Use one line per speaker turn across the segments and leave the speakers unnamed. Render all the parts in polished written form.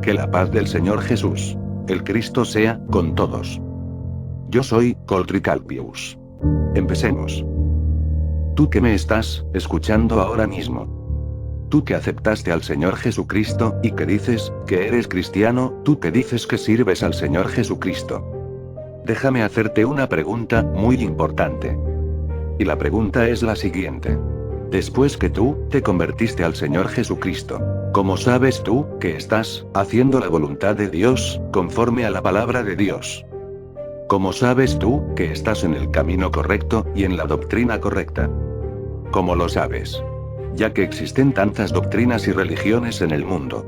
Que la paz del Señor Jesús, el Cristo, sea con todos. Yo soy Coltrick Alpius. Empecemos. Tú que me estás escuchando ahora mismo. Tú que aceptaste al Señor Jesucristo, y que dices que eres cristiano, tú que dices que sirves al Señor Jesucristo. Déjame hacerte una pregunta muy importante. Y la pregunta es la siguiente. Después que tú te convertiste al Señor Jesucristo, ¿cómo sabes tú que estás haciendo la voluntad de Dios, conforme a la palabra de Dios? ¿Cómo sabes tú que estás en el camino correcto y en la doctrina correcta? ¿Cómo lo sabes? Ya que existen tantas doctrinas y religiones en el mundo.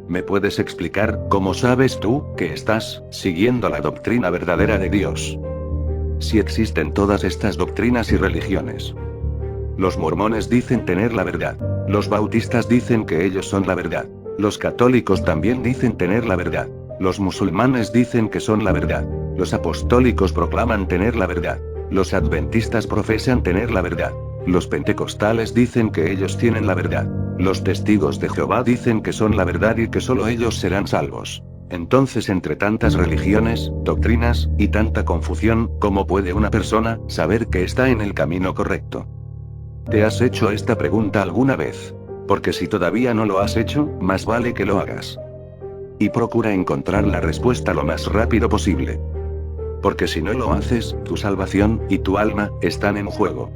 ¿Me puedes explicar cómo sabes tú que estás siguiendo la doctrina verdadera de Dios? Si existen todas estas doctrinas y religiones. Los mormones dicen tener la verdad. Los bautistas dicen que ellos son la verdad. Los católicos también dicen tener la verdad. Los musulmanes dicen que son la verdad. Los apostólicos proclaman tener la verdad. Los adventistas profesan tener la verdad. Los pentecostales dicen que ellos tienen la verdad. Los testigos de Jehová dicen que son la verdad y que solo ellos serán salvos. Entonces, entre tantas religiones, doctrinas, y tanta confusión, ¿cómo puede una persona saber que está en el camino correcto? ¿Te has hecho esta pregunta alguna vez? Porque si todavía no lo has hecho, más vale que lo hagas. Y procura encontrar la respuesta lo más rápido posible. Porque si no lo haces, tu salvación y tu alma están en juego.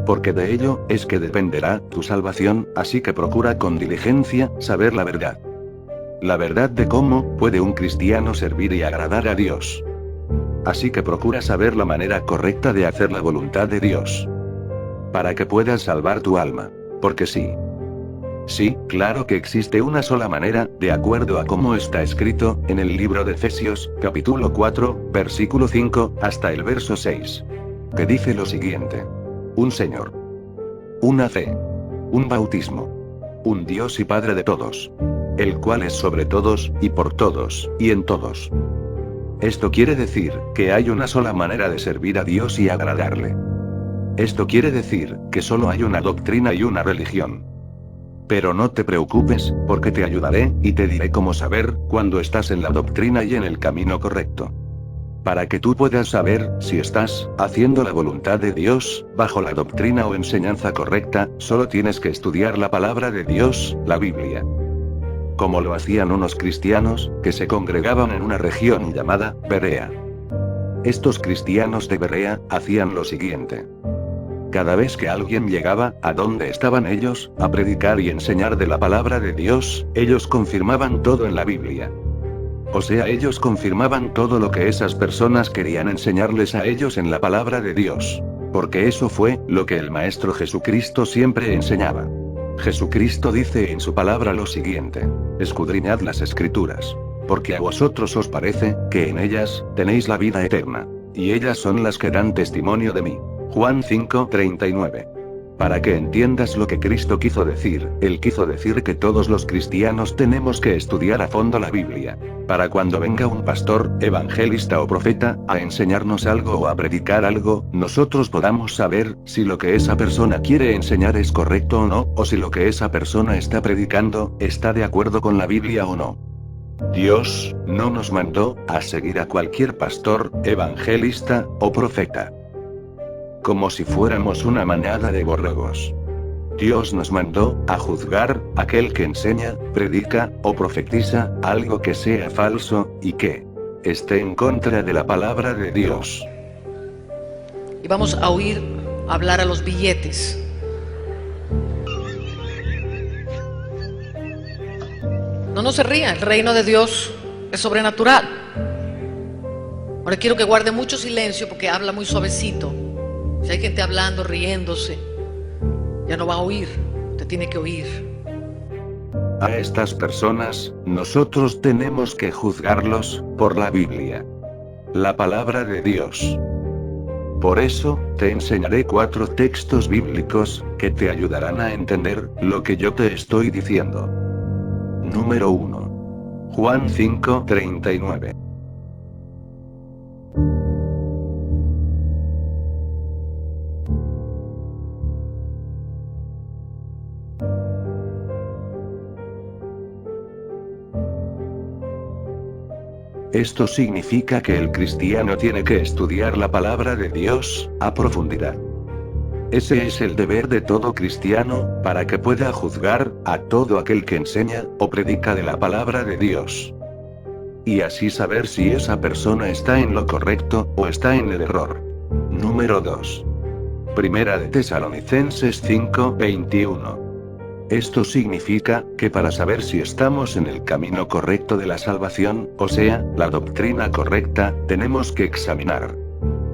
Porque de ello es que dependerá tu salvación, así que procura con diligencia saber la verdad. La verdad de cómo puede un cristiano servir y agradar a Dios. Así que procura saber la manera correcta de hacer la voluntad de Dios. Para que puedas salvar tu alma. Porque sí. Sí, claro que existe una sola manera, de acuerdo a cómo está escrito, en el libro de Efesios, capítulo 4, versículo 5, hasta el verso 6. Que dice lo siguiente. Un Señor. Una fe. Un bautismo. Un Dios y Padre de todos. El cual es sobre todos, y por todos, y en todos. Esto quiere decir, que hay una sola manera de servir a Dios y agradarle. Esto quiere decir, que solo hay una doctrina y una religión. Pero no te preocupes, porque te ayudaré, y te diré cómo saber, cuando estás en la doctrina y en el camino correcto. Para que tú puedas saber, si estás haciendo la voluntad de Dios, bajo la doctrina o enseñanza correcta, solo tienes que estudiar la palabra de Dios, la Biblia. Como lo hacían unos cristianos, que se congregaban en una región llamada Berea. Estos cristianos de Berea hacían lo siguiente. Cada vez que alguien llegaba a donde estaban ellos, a predicar y enseñar de la palabra de Dios, ellos confirmaban todo en la Biblia. O sea, ellos confirmaban todo lo que esas personas querían enseñarles a ellos en la palabra de Dios. Porque eso fue lo que el Maestro Jesucristo siempre enseñaba. Jesucristo dice en su palabra lo siguiente: escudriñad las Escrituras. Porque a vosotros os parece que en ellas tenéis la vida eterna. Y ellas son las que dan testimonio de mí. Juan 5:39. Para que entiendas lo que Cristo quiso decir, Él quiso decir que todos los cristianos tenemos que estudiar a fondo la Biblia. Para cuando venga un pastor, evangelista o profeta, a enseñarnos algo o a predicar algo, nosotros podamos saber, si lo que esa persona quiere enseñar es correcto o no, o si lo que esa persona está predicando, está de acuerdo con la Biblia o no. Dios no nos mandó a seguir a cualquier pastor, evangelista, o profeta. Como si fuéramos una manada de borregos. Dios nos mandó a juzgar aquel que enseña, predica, o profetiza algo que sea falso, y que esté en contra de la palabra de Dios.
Y vamos a oír hablar a los billetes. No se ría, el reino de Dios es sobrenatural. Ahora quiero que guarde mucho silencio porque habla muy suavecito. Si hay gente hablando, riéndose, ya no va a oír, usted tiene que oír.
A estas personas, nosotros tenemos que juzgarlos por la Biblia. La palabra de Dios. Por eso, te enseñaré 4 textos bíblicos, que te ayudarán a entender lo que yo te estoy diciendo. Número 1. Juan 5:39. Esto significa que el cristiano tiene que estudiar la palabra de Dios a profundidad. Ese es el deber de todo cristiano, para que pueda juzgar a todo aquel que enseña o predica de la palabra de Dios. Y así saber si esa persona está en lo correcto o está en el error. Número 2. Primera de Tesalonicenses 5:21. Esto significa que para saber si estamos en el camino correcto de la salvación, o sea, la doctrina correcta, tenemos que examinar.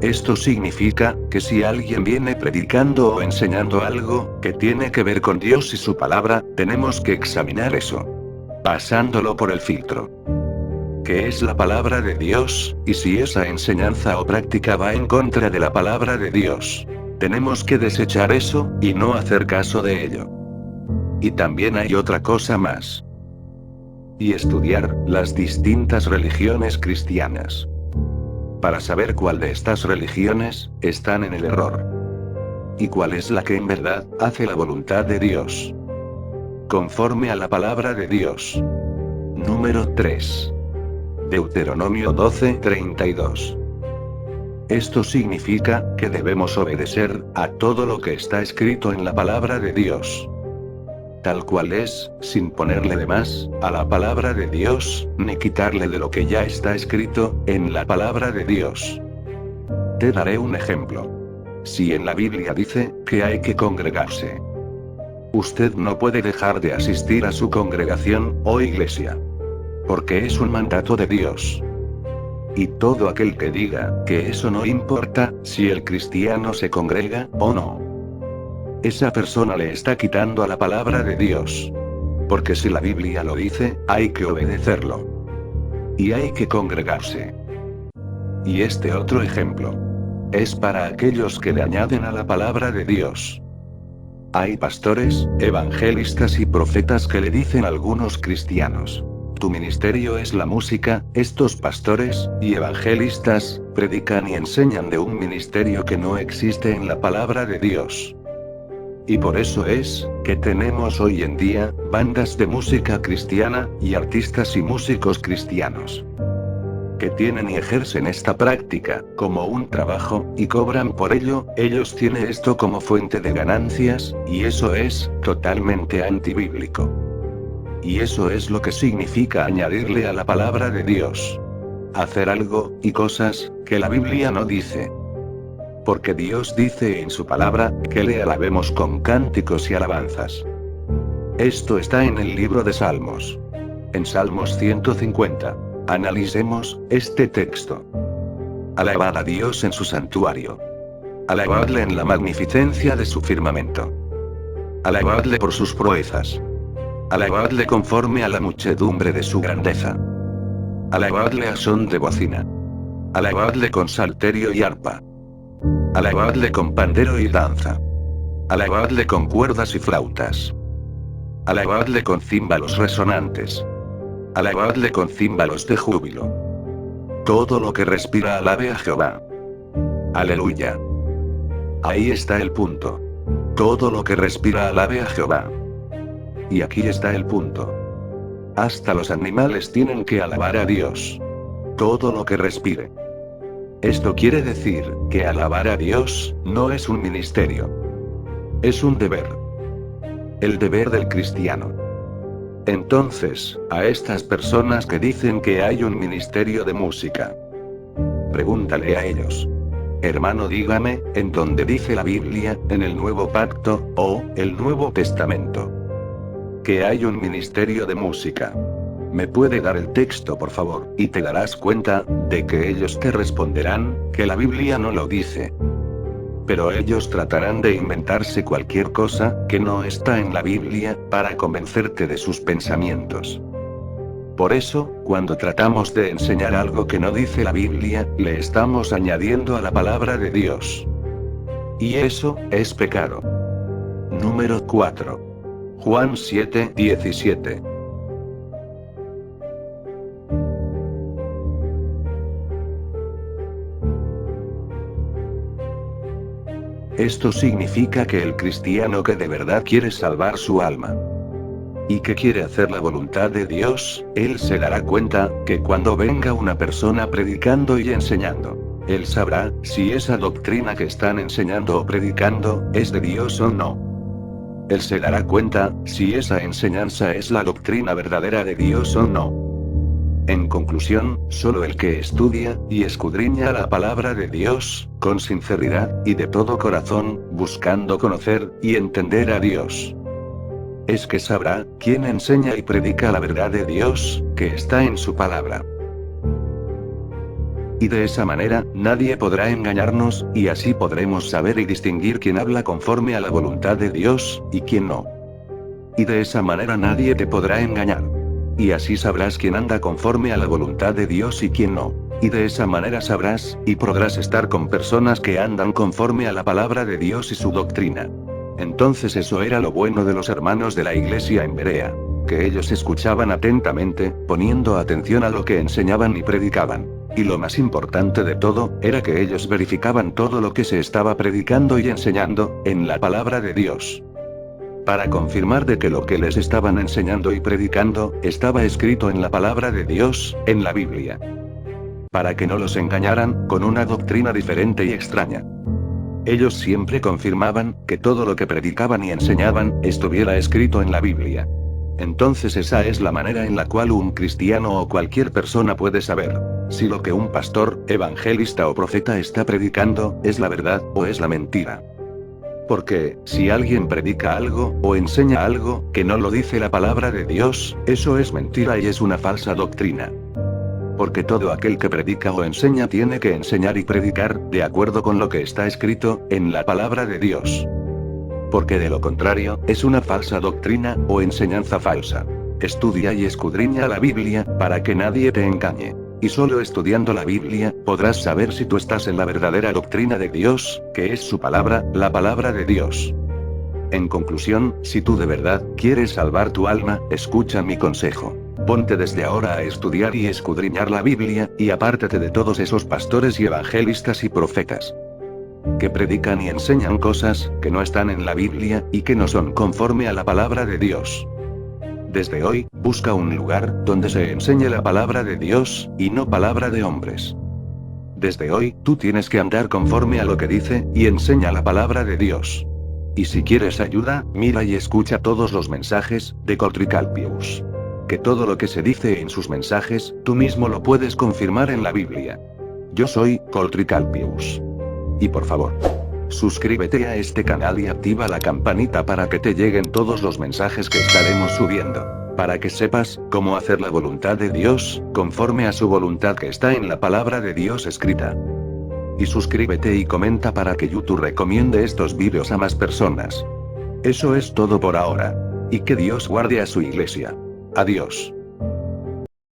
Esto significa que si alguien viene predicando o enseñando algo que tiene que ver con Dios y su palabra, tenemos que examinar eso, pasándolo por el filtro. ¿Qué es la palabra de Dios? Y si esa enseñanza o práctica va en contra de la palabra de Dios, tenemos que desechar eso y no hacer caso de ello. Y también hay otra cosa más. Y estudiar las distintas religiones cristianas, para saber cuál de estas religiones están en el error y cuál es la que en verdad hace la voluntad de Dios, conforme a la palabra de Dios. Número 3. Deuteronomio 12:32. Esto significa que debemos obedecer a todo lo que está escrito en la palabra de Dios, tal cual es, sin ponerle de más a la palabra de Dios, ni quitarle de lo que ya está escrito en la palabra de Dios. Te daré un ejemplo. Si en la Biblia dice que hay que congregarse, usted no puede dejar de asistir a su congregación o iglesia, porque es un mandato de Dios. Y todo aquel que diga que eso no importa si el cristiano se congrega o no, esa persona le está quitando a la palabra de Dios. Porque si la Biblia lo dice, hay que obedecerlo. Y hay que congregarse. Y este otro ejemplo es para aquellos que le añaden a la palabra de Dios. Hay pastores, evangelistas y profetas que le dicen a algunos cristianos: tu ministerio es la música. Estos pastores y evangelistas predican y enseñan de un ministerio que no existe en la palabra de Dios. Y por eso es que tenemos hoy en día bandas de música cristiana y artistas y músicos cristianos que tienen y ejercen esta práctica como un trabajo y cobran por ello. Ellos tienen esto como fuente de ganancias, y eso es totalmente antibíblico. Y eso es lo que significa añadirle a la palabra de Dios, hacer algo y cosas que la Biblia no dice. Porque Dios dice en su palabra que le alabemos con cánticos y alabanzas. Esto está en el libro de Salmos. En Salmos 150. Analicemos este texto. Alabad a Dios en su santuario. Alabadle en la magnificencia de su firmamento. Alabadle por sus proezas. Alabadle conforme a la muchedumbre de su grandeza. Alabadle a son de bocina. Alabadle con salterio y arpa. Alabadle con pandero y danza. Alabadle con cuerdas y flautas. Alabadle con címbalos resonantes. Alabadle con címbalos de júbilo. Todo lo que respira alabe a Jehová. Aleluya. Ahí está el punto. Todo lo que respira alabe a Jehová. Y aquí está el punto. Hasta los animales tienen que alabar a Dios. Todo lo que respire. Esto quiere decir que alabar a Dios no es un ministerio. Es un deber. El deber del cristiano. Entonces, a estas personas que dicen que hay un ministerio de música, pregúntale a ellos: hermano, dígame, ¿en dónde dice la Biblia, en el Nuevo Pacto, o el Nuevo Testamento, que hay un ministerio de música? ¿Me puede dar el texto, por favor? Y te darás cuenta de que ellos te responderán que la Biblia no lo dice. Pero ellos tratarán de inventarse cualquier cosa que no está en la Biblia para convencerte de sus pensamientos. Por eso, cuando tratamos de enseñar algo que no dice la Biblia, le estamos añadiendo a la palabra de Dios. Y eso es pecado. Número 4. Juan 7:17. Esto significa que el cristiano que de verdad quiere salvar su alma y que quiere hacer la voluntad de Dios, él se dará cuenta que cuando venga una persona predicando y enseñando, él sabrá si esa doctrina que están enseñando o predicando es de Dios o no. Él se dará cuenta si esa enseñanza es la doctrina verdadera de Dios o no. En conclusión, solo el que estudia y escudriña la palabra de Dios, con sinceridad y de todo corazón, buscando conocer y entender a Dios, es que sabrá quién enseña y predica la verdad de Dios, que está en su palabra. Y de esa manera, nadie podrá engañarnos, y así podremos saber y distinguir quién habla conforme a la voluntad de Dios, y quién no. Y de esa manera nadie te podrá engañar. Y así sabrás quién anda conforme a la voluntad de Dios y quién no. Y de esa manera sabrás, y podrás estar con personas que andan conforme a la palabra de Dios y su doctrina. Entonces eso era lo bueno de los hermanos de la iglesia en Berea, que ellos escuchaban atentamente, poniendo atención a lo que enseñaban y predicaban. Y lo más importante de todo, era que ellos verificaban todo lo que se estaba predicando y enseñando, en la palabra de Dios, para confirmar de que lo que les estaban enseñando y predicando, estaba escrito en la palabra de Dios, en la Biblia. Para que no los engañaran, con una doctrina diferente y extraña. Ellos siempre confirmaban, que todo lo que predicaban y enseñaban, estuviera escrito en la Biblia. Entonces esa es la manera en la cual un cristiano o cualquier persona puede saber, si lo que un pastor, evangelista o profeta está predicando, es la verdad, o es la mentira. Porque, si alguien predica algo, o enseña algo, que no lo dice la palabra de Dios, eso es mentira y es una falsa doctrina. Porque todo aquel que predica o enseña tiene que enseñar y predicar, de acuerdo con lo que está escrito, en la palabra de Dios. Porque de lo contrario, es una falsa doctrina, o enseñanza falsa. Estudia y escudriña la Biblia, para que nadie te engañe. Y solo estudiando la Biblia, podrás saber si tú estás en la verdadera doctrina de Dios, que es su palabra, la palabra de Dios. En conclusión, si tú de verdad quieres salvar tu alma, escucha mi consejo. Ponte desde ahora a estudiar y escudriñar la Biblia, y apártate de todos esos pastores y evangelistas y profetas que predican y enseñan cosas que no están en la Biblia, y que no son conforme a la palabra de Dios. Desde hoy, busca un lugar donde se enseñe la palabra de Dios, y no palabra de hombres. Desde hoy, tú tienes que andar conforme a lo que dice y enseña la palabra de Dios. Y si quieres ayuda, mira y escucha todos los mensajes de Coltricalpius. Que todo lo que se dice en sus mensajes, tú mismo lo puedes confirmar en la Biblia. Yo soy Coltricalpius. Y por favor, suscríbete a este canal y activa la campanita para que te lleguen todos los mensajes que estaremos subiendo. Para que sepas cómo hacer la voluntad de Dios, conforme a su voluntad que está en la palabra de Dios escrita. Y suscríbete y comenta para que YouTube recomiende estos vídeos a más personas. Eso es todo por ahora. Y que Dios guarde a su iglesia. Adiós.